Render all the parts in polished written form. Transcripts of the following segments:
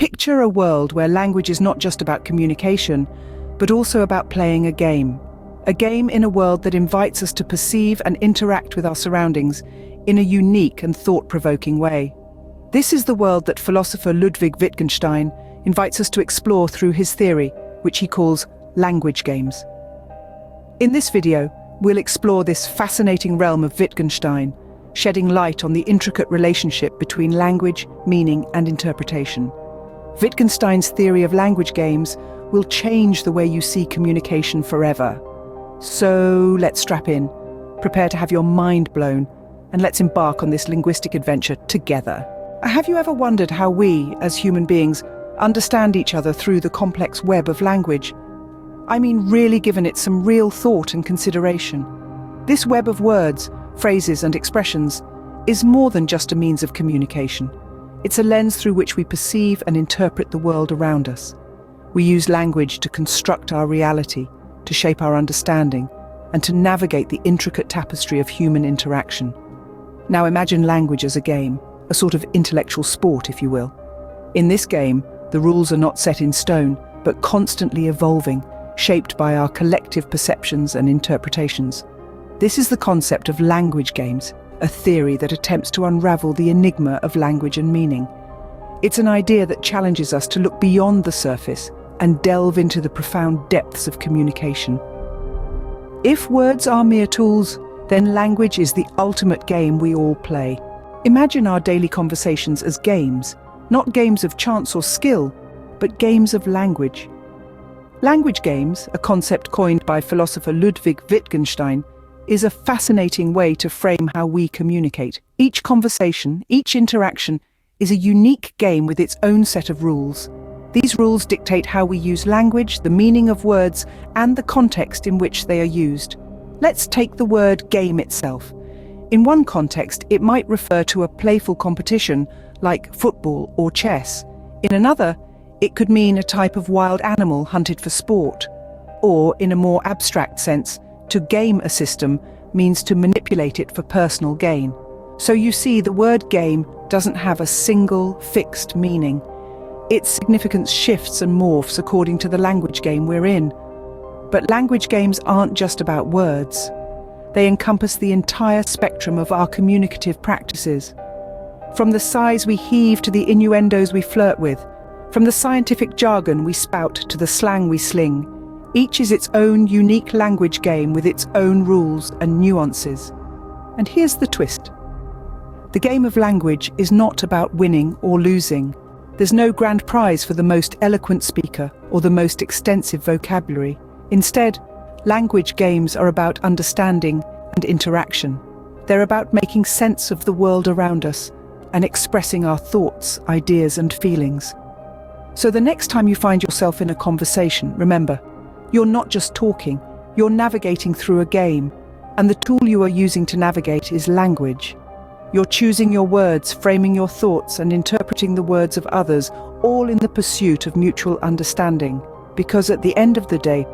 Picture a world where language is not just about communication, but also about playing a game. A game in a world that invites us to perceive and interact with our surroundings in a unique and thought-provoking way. This is the world that philosopher Ludwig Wittgenstein invites us to explore through his theory, which he calls language games. In this video, we'll explore this fascinating realm of Wittgenstein, shedding light on the intricate relationship between language, meaning, and interpretation. Wittgenstein's theory of language games will change the way you see communication forever. So let's strap in, prepare to have your mind blown, and let's embark on this linguistic adventure together. Have you ever wondered how we, as human beings, understand each other through the complex web of language? I mean, really given it some real thought and consideration. This web of words, phrases, and expressions is more than just a means of communication. It's a lens through which we perceive and interpret the world around us. We use language to construct our reality, to shape our understanding, and to navigate the intricate tapestry of human interaction. Now imagine language as a game, a sort of intellectual sport, if you will. In this game, the rules are not set in stone, but constantly evolving, shaped by our collective perceptions and interpretations. This is the concept of language games, a theory that attempts to unravel the enigma of language and meaning. It's an idea that challenges us to look beyond the surface and delve into the profound depths of communication. If words are mere tools, then language is the ultimate game we all play. Imagine our daily conversations as games, not games of chance or skill, but games of language. Language games, a concept coined by philosopher Ludwig Wittgenstein, is a fascinating way to frame how we communicate. Each conversation, each interaction, is a unique game with its own set of rules. These rules dictate how we use language, the meaning of words, and the context in which they are used. Let's take the word game itself. In one context, it might refer to a playful competition, like football or chess. In another, it could mean a type of wild animal hunted for sport. Or, in a more abstract sense, to game a system means to manipulate it for personal gain. So you see, the word game doesn't have a single, fixed meaning. Its significance shifts and morphs according to the language game we're in. But language games aren't just about words. They encompass the entire spectrum of our communicative practices. From the sighs we heave to the innuendos we flirt with, from the scientific jargon we spout to the slang we sling, each is its own unique language game with its own rules and nuances. And here's the twist. The game of language is not about winning or losing. There's no grand prize for the most eloquent speaker or the most extensive vocabulary. Instead, language games are about understanding and interaction. They're about making sense of the world around us and expressing our thoughts, ideas, and feelings. So the next time you find yourself in a conversation, remember, you're not just talking, you're navigating through a game, and the tool you are using to navigate is language. You're choosing your words, framing your thoughts, and interpreting the words of others, all in the pursuit of mutual understanding. Because at the end of the day,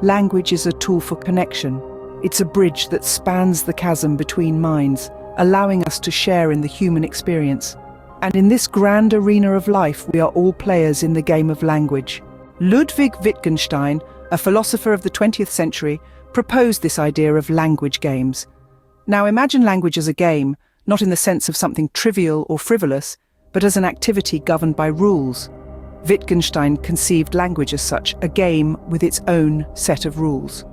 language is a tool for connection. It's a bridge that spans the chasm between minds, allowing us to share in the human experience. And in this grand arena of life, we are all players in the game of language. Ludwig Wittgenstein, a philosopher of the 20th century, proposed this idea of language games. Now imagine language as a game, not in the sense of something trivial or frivolous, but as an activity governed by rules. Wittgenstein conceived language as such, a game with its own set of rules.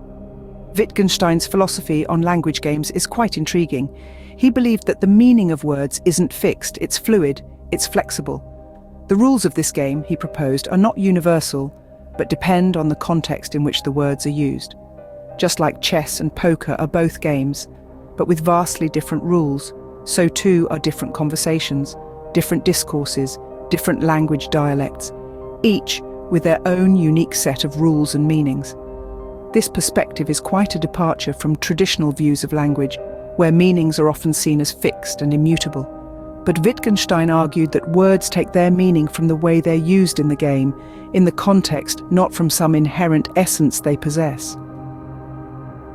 Wittgenstein's philosophy on language games is quite intriguing. He believed that the meaning of words isn't fixed, it's fluid, it's flexible. The rules of this game, he proposed, are not universal, but depend on the context in which the words are used. Just like chess and poker are both games, but with vastly different rules, so too are different conversations, different discourses, different language dialects, each with their own unique set of rules and meanings. This perspective is quite a departure from traditional views of language, where meanings are often seen as fixed and immutable. But Wittgenstein argued that words take their meaning from the way they're used in the game, in the context, not from some inherent essence they possess.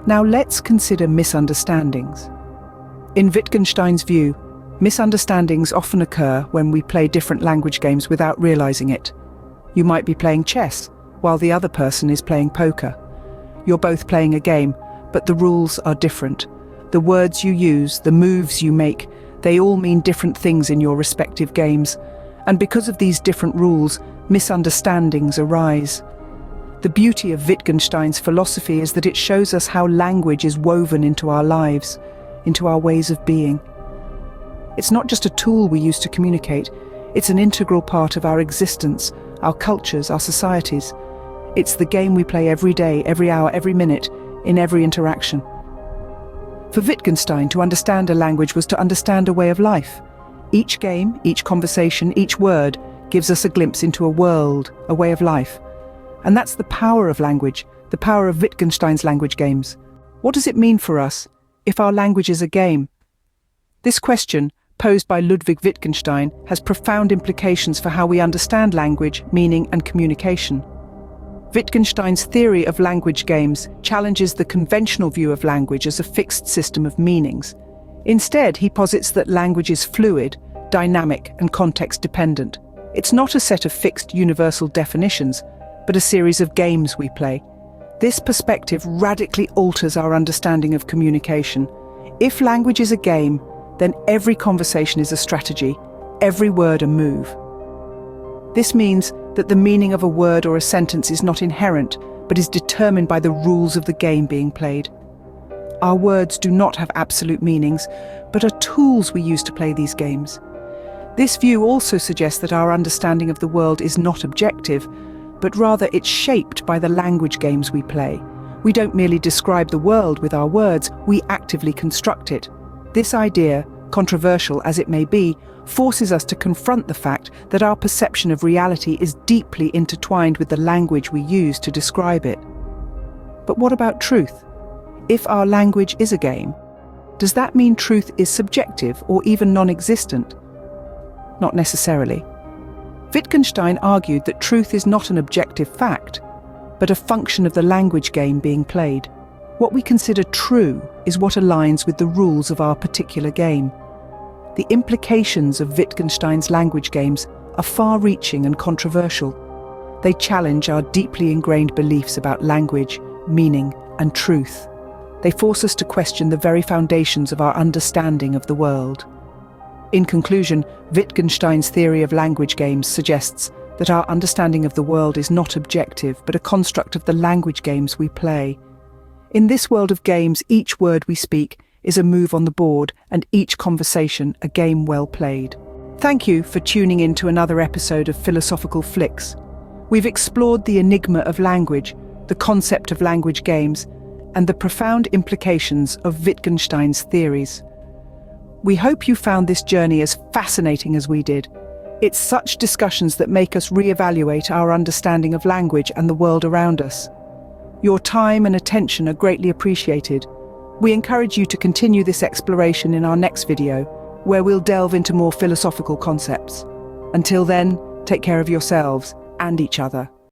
Now let's consider misunderstandings. In Wittgenstein's view, Misunderstandings often occur when we play different language games without realizing it. You might be playing chess while the other person is playing poker. You're both playing a game, but the rules are different. The words you use, the moves you make, they all mean different things in your respective games. And because of these different rules, misunderstandings arise. The beauty of Wittgenstein's philosophy is that it shows us how language is woven into our lives, into our ways of being. It's not just a tool we use to communicate, it's an integral part of our existence, our cultures, our societies. It's the game we play every day, every hour, every minute, in every interaction. For Wittgenstein, to understand a language was to understand a way of life. Each game, each conversation, each word gives us a glimpse into a world, a way of life. And that's the power of language, the power of Wittgenstein's language games. What does it mean for us if our language is a game? This question, posed by Ludwig Wittgenstein, has profound implications for how we understand language, meaning, and communication. Wittgenstein's theory of language games challenges the conventional view of language as a fixed system of meanings. Instead, he posits that language is fluid, dynamic, and context-dependent. It's not a set of fixed universal definitions, but a series of games we play. This perspective radically alters our understanding of communication. If language is a game, then every conversation is a strategy, every word a move. This means that the meaning of a word or a sentence is not inherent, but is determined by the rules of the game being played. Our words do not have absolute meanings, but are tools we use to play these games. This view also suggests that our understanding of the world is not objective, but rather it's shaped by the language games we play. We don't merely describe the world with our words, we actively construct it. This idea, controversial as it may be, forces us to confront the fact that our perception of reality is deeply intertwined with the language we use to describe it. But what about truth? If our language is a game, does that mean truth is subjective or even non-existent? Not necessarily. Wittgenstein argued that truth is not an objective fact, but a function of the language game being played. What we consider true is what aligns with the rules of our particular game. The implications of Wittgenstein's language games are far-reaching and controversial. They challenge our deeply ingrained beliefs about language, meaning, and truth. They force us to question the very foundations of our understanding of the world. In conclusion, Wittgenstein's theory of language games suggests that our understanding of the world is not objective, but a construct of the language games we play. In this world of games, each word we speak is a move on the board, and each conversation a game well played. Thank you for tuning in to another episode of Philosophical Flicks. We've explored the enigma of language, the concept of language games, and the profound implications of Wittgenstein's theories. We hope you found this journey as fascinating as we did. It's such discussions that make us reevaluate our understanding of language and the world around us. Your time and attention are greatly appreciated. We encourage you to continue this exploration in our next video, where we'll delve into more philosophical concepts. Until then, take care of yourselves and each other.